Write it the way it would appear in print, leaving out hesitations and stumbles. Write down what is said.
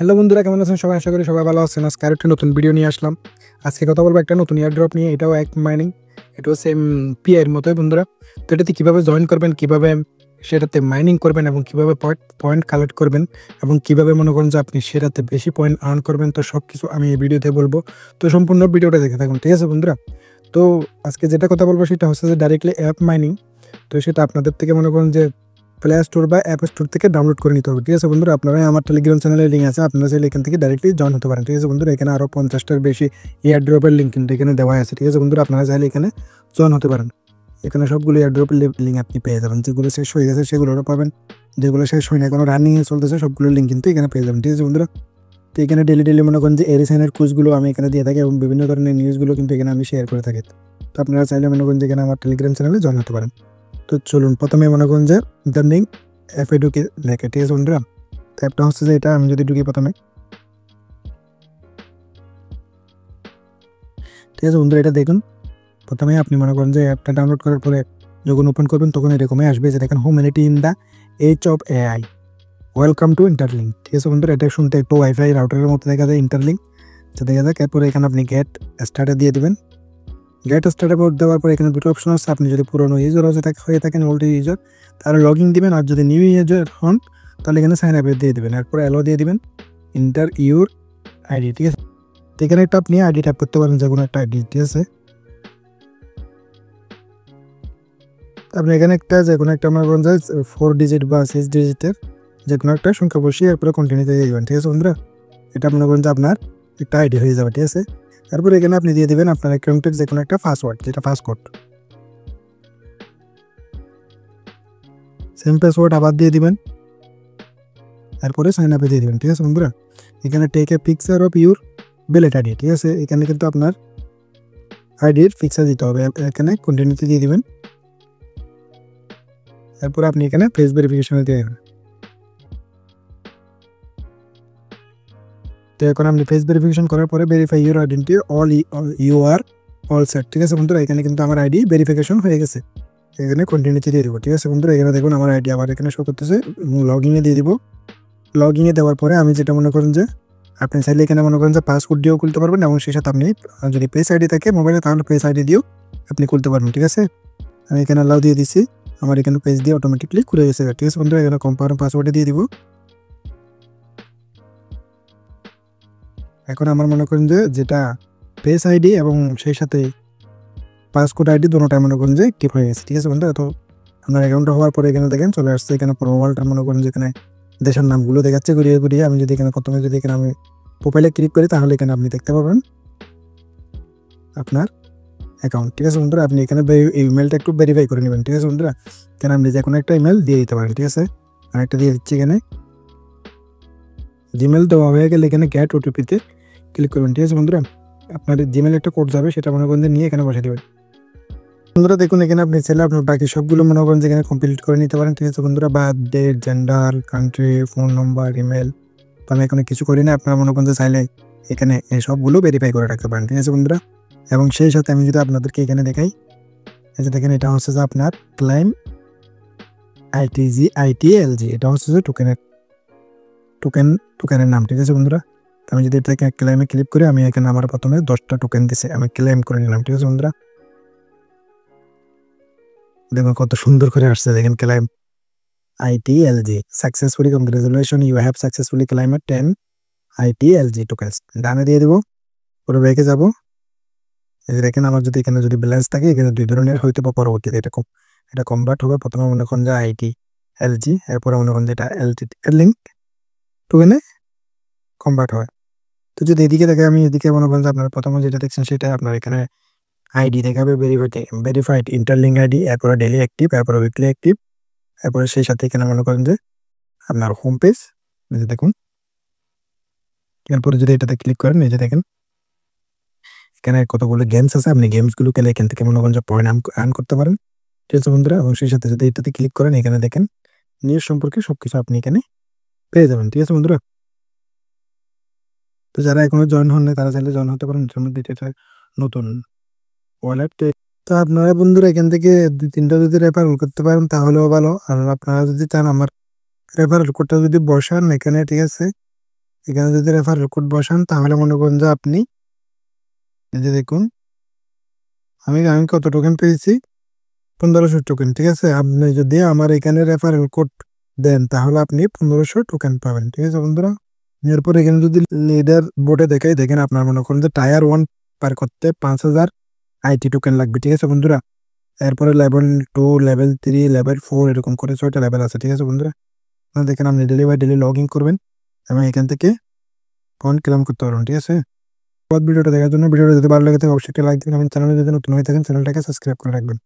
Hello বন্ধুরা, কেমন আছেন সবাই? আশা করি সবাই ভালো আছেন। আজকে আরেকটা নতুন ভিডিও নিয়ে আসলাম। আজকে কথা বলবো একটা নতুন এয়ারড্রপ নিয়ে। এটাও এক মাইনিং, এটাও সেম পিআই এর মতোই বন্ধুরা। তো এটাতে কীভাবে জয়েন করবেন, কীভাবে সেটাতে মাইনিং করবেন এবং কীভাবে পয়েন্ট কালেক্ট করবেন এবং কীভাবে মনে করেন যে আপনি সেটাতে বেশি পয়েন্ট আর্ন করবেন, তো সব কিছু আমি এই ভিডিওতে বলবো। তো সম্পূর্ণ ভিডিওটা দেখে থাকুন, ঠিক আছে বন্ধুরা? তো আজকে যেটা কথা বলবো সেটা হচ্ছে যে ডাইরেক্টলি অ্যাপ মাইনিং। তো সেটা আপনাদের থেকে মনে করেন যে প্লে স্টোর বা অ্যাপ স্টোর থেকে ডাউনলোড করে নিতে হবে, ঠিক আছে বন্ধুরা? আপনারা আমার টেলিগ্রাম চ্যানেলের লিঙ্ক আছে, আপনারা চাইলে এখান থেকে ডাইরেক্টলি জয়েন হতে পারেন, ঠিক আছে বন্ধুরা? এখানে আরও 50টার বেশি এয়ারড্রপের লিঙ্ক কিন্তু এখানে দেওয়া আছে, ঠিক আছে বন্ধুরা? আপনারা চাইলে এখানে জয়েন হতে পারেন। এখানে সবগুলো এয়ারড্রপের লিঙ্ক আপনি পেয়ে যাবেন। যেগুলো শেষ হয়ে গেছে সেগুলোরও পাবেন, যেগুলো শেষ হয় না এখনো রানিংয়ে চলতেছে সবগুলোর লিঙ্ক কিন্তু এখানে পেয়ে যাবেন, ঠিক আছে বন্ধুরা? তো এখানে ডেলি মনে করেন যে এরিসাইনের কুইজগুলো আমি এখানে দিয়ে থাকি এবং বিভিন্ন ধরনের নিউজগুলো কিন্তু এখানে আমি শেয়ার করে থাকি। তো আপনারা চাইলে মনে করেন যে এখানে আমার টেলিগ্রাম চ্যানেলে জয়েন হতে পারেন। তো চলুন, প্রথমে মনে করেন যে ইন্টারনিং অ্যাপে ঢুকে দেখে, ঠিক আছে বন্ধুরা? তো অ্যাপটা হচ্ছে যে এটা, আমি যদি ঢুকি প্রথমে, ঠিক আছে বন্ধুরা? এটা দেখুন, প্রথমে আপনি মনে করেন যে অ্যাপটা ডাউনলোড করার পরে যখন ওপেন করবেন তখন এরকমই আসবে যে দেখেন humanity in the age of AI, welcome to Interlink, ঠিক আছে বন্ধুরা? এটা শুনতে একটু ওয়াইফাই রাউটারের মতো দেখা যায়, ইন্টারলিঙ্ক তো দেখা যাক। এরপরে এখানে আপনি গেট স্টার্টে দিয়ে দেবেন। গেট স্টার্টে দেওয়ার পরে এখানে দুটো অপশন আছে। আপনি যদি পুরোনো ইউজার হয়ে থাকেন, ওল্ড ইউজার, তাহলে লগ ইন দিবেন, আর যদি নিউ ইউজার হন তাহলে এখানে সাইন আপে দিয়ে দেবেন। এরপরে অ্যালো দিয়ে দিবেন, ইন্টার ইউর আইডি, ঠিক আছে? তো এখানে একটা আপনি আইডি টাইপ করতে পারেন, যে কোনো একটা আইডি, ঠিক আছে? আপনি এখানে যে কোনো একটা আমার 4 ডিজিট বা 6 ডিজিটের যে কোনো একটা সংখ্যা বসিয়ে এরপরে কন্টিনিউতে দিয়ে দেবেন, ঠিক আছে বন্ধুরা? এটা মনে করেন যে আপনার একটা আইডি হয়ে যাবে, ঠিক আছে? তারপরে এখানে আপনি দিয়ে দেবেন আপনার অ্যাকাউন্টের যে কোনো একটা পাসওয়ার্ড, যেটা পাসকোড, সেম পাসওয়ার্ড আবার দিয়ে দিবেন। তারপরে সাইন আপে দিয়ে দেবেন, ঠিক আছে বন্ধুরা? এখানে take a picture of your valid ID, ঠিক আছে? এখানে কিন্তু আপনার আইডির পিকচার দিতে হবে, এখানে কন্টিনিউতে দিয়ে দিবেন। তারপরে আপনি এখানে ফেস ভেরিফিকেশনে দিয়ে দেবেন। তো এখন আপনি ফেস ভেরিফিকেশন করার পরে verify your identity you are all set, ঠিক আছে বন্ধুরা? এখানে কিন্তু আমার আইডি ভেরিফিকেশন হয়ে গেছে। এখানে কন্টিনিউতে দিয়ে দেবো, ঠিক আছে বন্ধুরা? এখানে দেখুন আমার আইডি আবার এখানে শো করতেছে। লগ ইনে দিয়ে দিব। লগ ইনে দেওয়ার পরে আমি যেটা মনে করেন যে আপনি চাইলে এখানে মনে করেন যে পাসওয়ার্ড দিয়েও খুলতে পারবেন এবং সেই সাথে আপনি যদি পেজ আইডি থাকে মোবাইলে তাহলে পেজ আইডি দিয়েও আপনি খুলতে পারবেন, ঠিক আছে? আমি এখানে অ্যালাউ দিয়ে দিচ্ছি। আমার এখানে পেজ দিয়ে অটোমেটিকলি খুলে গেছে, ঠিক আছে বন্ধুরা? এখানে কনফার্ম পাসওয়ার্ডে দিয়ে দিব। এখন আমার মনে করেন যে যেটা পেজ আইডি এবং সেই সাথে পাসকোড আইডি দুটোটাই মনে করেন যে অ্যাক্টিভ হয়ে গেছে, ঠিক আছে বন্ধুরা? তো আপনার অ্যাকাউন্টটা হওয়ার পরে এখানে দেখেন চলে আসছে। এখানে প্রোফাইলটা মনে করেন যে এখানে দেশের নামগুলো দেখাচ্ছে ঘুরিয়ে। আমি যদি এখানে প্রথমে যদি এখানে আমি প্রোফাইলে ক্লিক করি তাহলে এখানে আপনি দেখতে পাবেন আপনার অ্যাকাউন্ট, ঠিক আছে বন্ধুরা? আপনি এখানে ইমেলটা একটু ভেরিফাই করে নেবেন, ঠিক আছে বন্ধুরা? এখানে আপনি যে কোনো একটা ইমেল দিয়ে দিতে পারেন, ঠিক আছে? আমি একটা দিয়ে দিচ্ছি। এখানে জিমেল দেওয়া হয়ে গেলে এখানে গেট ওটিপিতে ক্লিক করবেন, ঠিক আছে বন্ধুরা? আপনার জিমেল একটা কোড যাবে, সেটা মনে করেন যে নিয়ে এখানে বসে দেবেন। বন্ধুরা দেখুন, এখানে আপনি চাইলে আপনার বাকি সবগুলো মনে করেন যে এখানে কমপ্লিট করে নিতে পারেন, ঠিক আছে বন্ধুরা? বার্থডে, জেন্ডার, কান্ট্রি, ফোন নম্বর, ইমেল। তো আমি এখানে কিছু করি না, আপনারা মনে করেন যে চাইলে এখানে এই সবগুলো ভেরিফাই করে রাখতে পারেন, ঠিক আছে বন্ধুরা? এবং সেই সাথে আমি যদি আপনাদেরকে এখানে দেখাই, এই যে দেখেন এটা হচ্ছে যে আপনার ক্লাইম আইটিএলজি, এটা হচ্ছে যে টোকেনের নাম, ঠিক আছে বন্ধুরা? আমি যদি এটাকে ক্লেমে ক্লিক করি, আমি এখানে আমার প্রথমে 10টা টোকেন দিছে, আমি ক্লেম করে নিলাম, ঠিক আছে বন্ধুরা? দেখুন কত সুন্দর করে আসছে, দেখেন claim ITLG successfully, congratulation, you have successfully claimed 10 ITLG tokens. ডানে দিয়ে দেবো, পুরো ব্যাকে যাবো। এই যে দেখেন আমার যদি এখানে যদি ব্যালেন্স থাকে, এখানে দুই ধরনের হইতে বা পরবর্তীতে এটা কনভার্ট হবে। প্রথমে মনে করেন যে আইটিএলজি, এরপরে মনে করেন যে এটা এলটি লিঙ্ক টোকেনে কনভার্ট হয়। তো যদি এদিকে দেখে, আমি এদিকে মনে করেন যে আপনার প্রথমে যেটা দেখছেন সেটা আপনার এখানে আইডি দেখাবে, ভেরিফাইড ইন্টারলিঙ্ক আইডি, এরপরে ডেইলি অ্যাক্টিভ, এরপরে উইকলি অ্যাক্টিভ, এরপরে সেই সাথে এখানে মনে করেন যে আপনার হোম পেজ, এই যে দেখুন। এরপরে যদি এটাতে ক্লিক করেন, এই যে দেখেন এখানে কতগুলো গেমস আছে, আপনি গেমসগুলো খেলে এখান থেকে মনে করেন যে পয়েন্ট আর্ন করতে পারেন, ঠিক আছে বন্ধুরা? এবং সেই সাথে যদি এটাতে ক্লিক করেন, এখানে দেখেন নিউজ সম্পর্কে সবকিছু আপনি এখানে পেয়ে যাবেন, ঠিক আছে বন্ধুরা? তো যারা এখনো জয়েন হন নাই তারা চাইলে জয়েন হতে পারেন, জন্য এটা নতুন ওয়ালেট। তো আপনারা বন্ধুরা এখান থেকে 2-3টা যদি রেফারেল করতে পারেন তাহলেও ভালো। আর আপনারা যদি চান আমার রেফারেল কোডটা যদি বসান এখানে, ঠিক আছে, এখানে যদি রেফারেল কোড বসান তাহলে মনে করেন যে আপনি এই যে দেখুন আমি আমি কত টোকেন পেয়েছি, 1500 টোকেন। ঠিক আছে, আপনি যদি আমার এখানে রেফারেল কোড দেন তাহলে আপনি 1500 টোকেন পাবেন। ঠিক আছে বন্ধুরা, এরপর এখানে যদি লিডার বোর্ডে দেখাই, দেখেন আপনার মনে করেন যে টায়ার 1 পার করতে 5000 আইটি টোকেন লাগবে। ঠিক আছে বন্ধুরা, এরপরে লেভেল 2, লেভেল 3, লেভেল 4 এরকম করে 6টা লেভেল আছে। ঠিক আছে বন্ধুরা, দেখেন আপনি daily by daily log in করবেন এবং এখান থেকে পয়েন্ট ক্লেম করতে পারবেন। ঠিক আছে, ভিডিওটা দেখার জন্য, ভিডিওটা যদি ভালো লাগে থাকে অবশ্যই একটা লাইক দিবেন এবং চ্যানেলে যদি নতুন হয়ে থাকেন চ্যানেলটাকে সাবস্ক্রাইব করে রাখবেন।